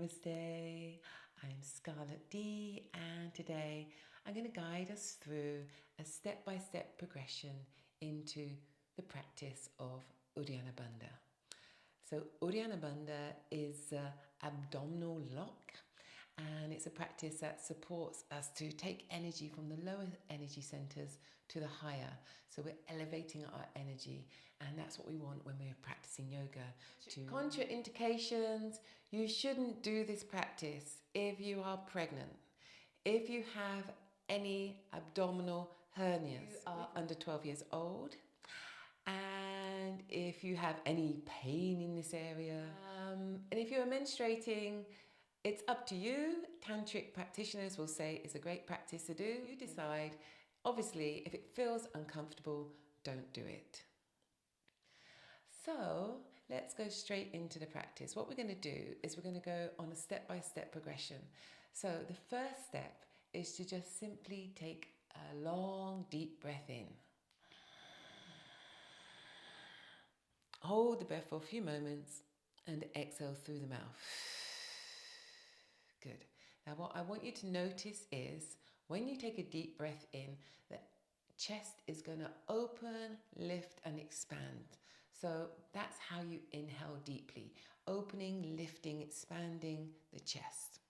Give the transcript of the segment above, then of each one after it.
Namaste, I'm Scarlett D, and today I'm going to guide us through a step-by-step progression into the practice of Uddiyana Bandha. So Uddiyana Bandha is an abdominal lock, and it's a practice that supports us to take energy from the lower energy centers to the higher. So we're elevating our energy, and that's what we want when we're practicing yoga. Contra Indications: you shouldn't do this practice if you are pregnant, if you have any abdominal hernias, you are under 12 years old, and if you have any pain in this area, and if you're menstruating, it's up to you. Tantric practitioners will say it's a great practice to do. You decide. Obviously, if it feels uncomfortable, don't do it. So let's go straight into the practice. What we're going to do is we're going to go on a step-by-step progression. So the first step is to just simply take a long, deep breath in. Hold the breath for a few moments and exhale through the mouth. Good. Now what I want you to notice is when you take a deep breath in, the chest is going to open, lift and expand. So that's how you inhale deeply. Opening, lifting, expanding the chest.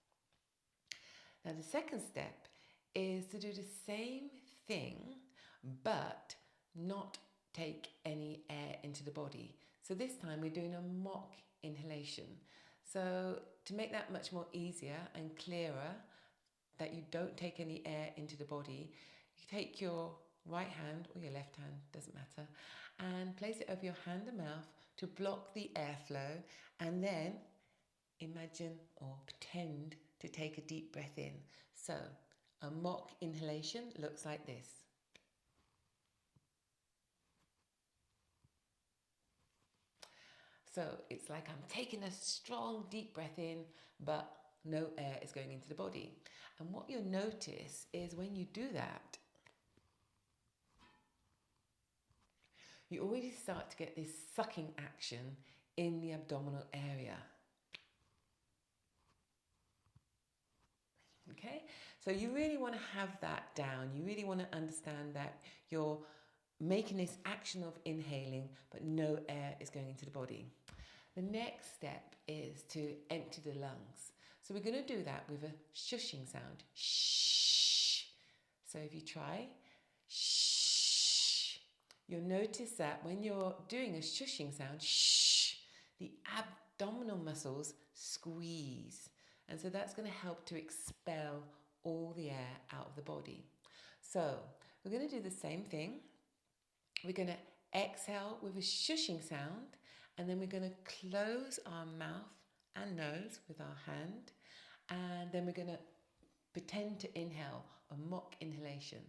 Now the second step is to do the same thing but not take any air into the body. So this time we're doing a mock inhalation. So to make that much more easier and clearer, that you don't take any air into the body, you take your right hand or your left hand, doesn't matter, and place it over your hand and mouth to block the airflow, and then imagine or pretend to take a deep breath in. So a mock inhalation looks like this. So it's like I'm taking a strong deep breath in, but no air is going into the body. And what you'll notice is when you do that, you already start to get this sucking action in the abdominal area. Okay, so you really want to have that down. You really want to understand that you're making this action of inhaling, but no air is going into the body. The next step is to empty the lungs. So we're going to do that with a shushing sound. Shh. So if you try, shh, you'll notice that when you're doing a shushing sound, shh, the abdominal muscles squeeze. And so that's going to help to expel all the air out of the body. So we're going to do the same thing. We're going to exhale with a shushing sound, and then we're going to close our mouth and nose with our hand, and then we're going to pretend to inhale, a mock inhalation.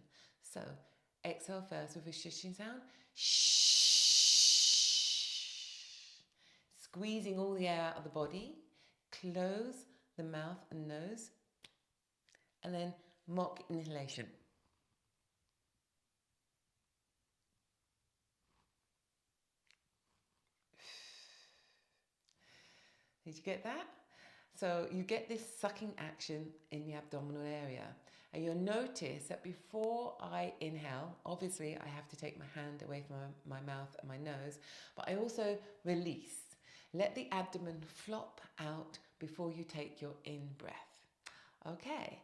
So exhale first with a shushing sound, shh, squeezing all the air out of the body, close the mouth and nose, and then mock inhalation. Did you get that? So you get this sucking action in the abdominal area. And you'll notice that before I inhale, obviously I have to take my hand away from my mouth and my nose, but I also release. Let the abdomen flop out before you take your in-breath. Okay,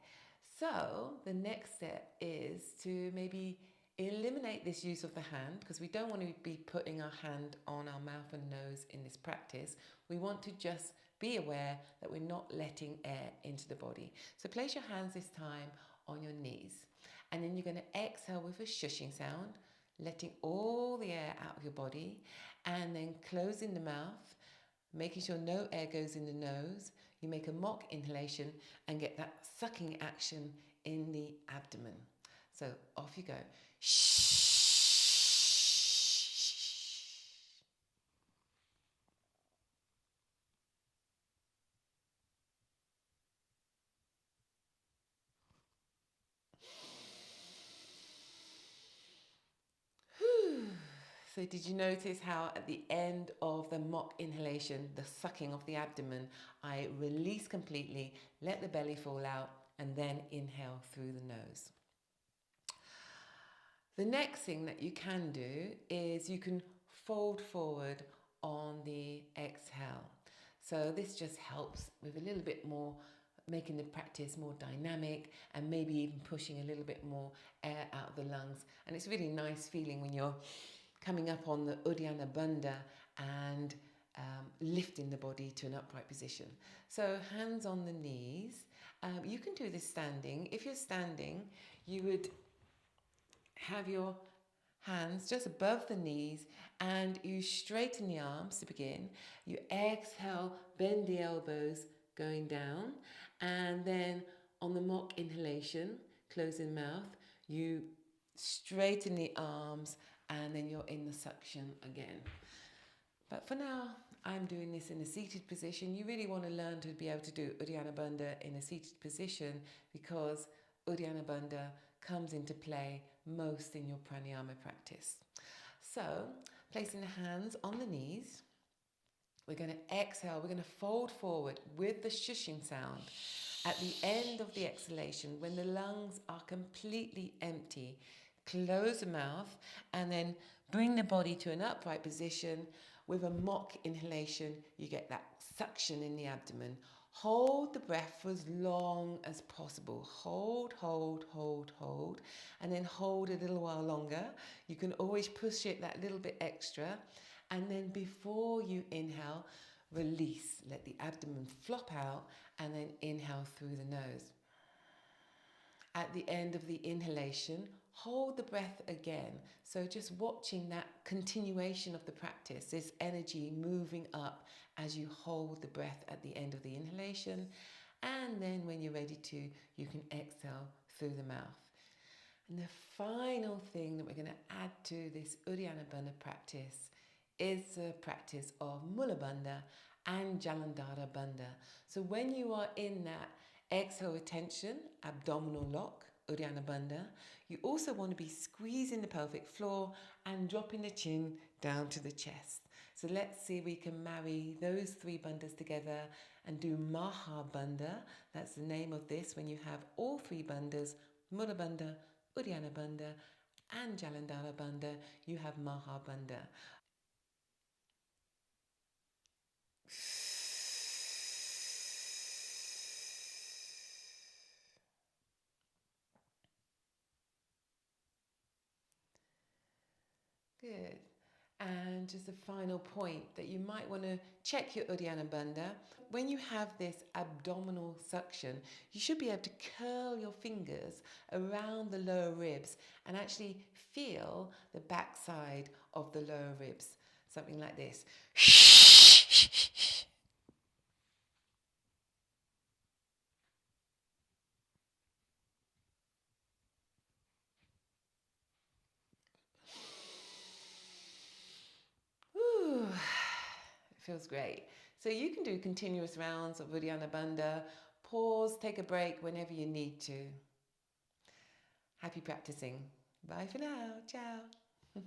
so the next step is to maybe eliminate this use of the hand, because we don't want to be putting our hand on our mouth and nose in this practice. We want to just be aware that we're not letting air into the body. So place your hands this time on your knees, and then you're going to exhale with a shushing sound, letting all the air out of your body, and then closing the mouth, making sure no air goes in the nose. You make a mock inhalation and get that sucking action in the abdomen. So off you go. Shh. So did you notice how at the end of the mock inhalation, the sucking of the abdomen, I release completely, let the belly fall out, and then inhale through the nose. The next thing that you can do is you can fold forward on the exhale. So this just helps with a little bit more, making the practice more dynamic and maybe even pushing a little bit more air out of the lungs. And it's a really nice feeling when you're coming up on the Uddiyana Bandha and lifting the body to an upright position. So hands on the knees. You can do this standing. If you're standing, you would have your hands just above the knees and you straighten the arms to begin. You exhale, bend the elbows going down, and then on the mock inhalation, closing mouth, you straighten the arms and then you're in the suction again. But for now, I'm doing this in a seated position. You really want to learn to be able to do Uddiyana Bandha in a seated position because Uddiyana Bandha comes into play most in your pranayama practice. So, placing the hands on the knees, we're going to exhale, we're going to fold forward with the shushing sound. At the end of the exhalation, when the lungs are completely empty, close the mouth and then bring the body to an upright position. With a mock inhalation, you get that suction in the abdomen. Hold the breath for as long as possible. Hold, hold, hold, hold, and then hold a little while longer. You can always push it that little bit extra. And then before you inhale, release. Let the abdomen flop out and then inhale through the nose. At the end of the inhalation, hold the breath again. So just watching that continuation of the practice, this energy moving up as you hold the breath at the end of the inhalation. And then when you're ready to, you can exhale through the mouth. And the final thing that we're going to add to this Uddiyana Bandha practice is the practice of Mahabanda and Jalandhara Bandha. So when you are in that exhale retention, abdominal lock, Uddiyana Bandha, you also want to be squeezing the pelvic floor and dropping the chin down to the chest. So let's see if we can marry those three bandhas together and do Mahabanda. That's the name of this when you have all three bandhas, Mahabanda, Uddiyana Bandha and Jalandhara Bandha, you have Mahabanda. Good. And just a final point that you might want to check your Uddiyana Bandha. When you have this abdominal suction, you should be able to curl your fingers around the lower ribs and actually feel the backside of the lower ribs. Something like this. Whew. It feels great. So you can do continuous rounds of Uddiyana Bandha. Pause, take a break whenever you need to. Happy practicing. Bye for now. Ciao.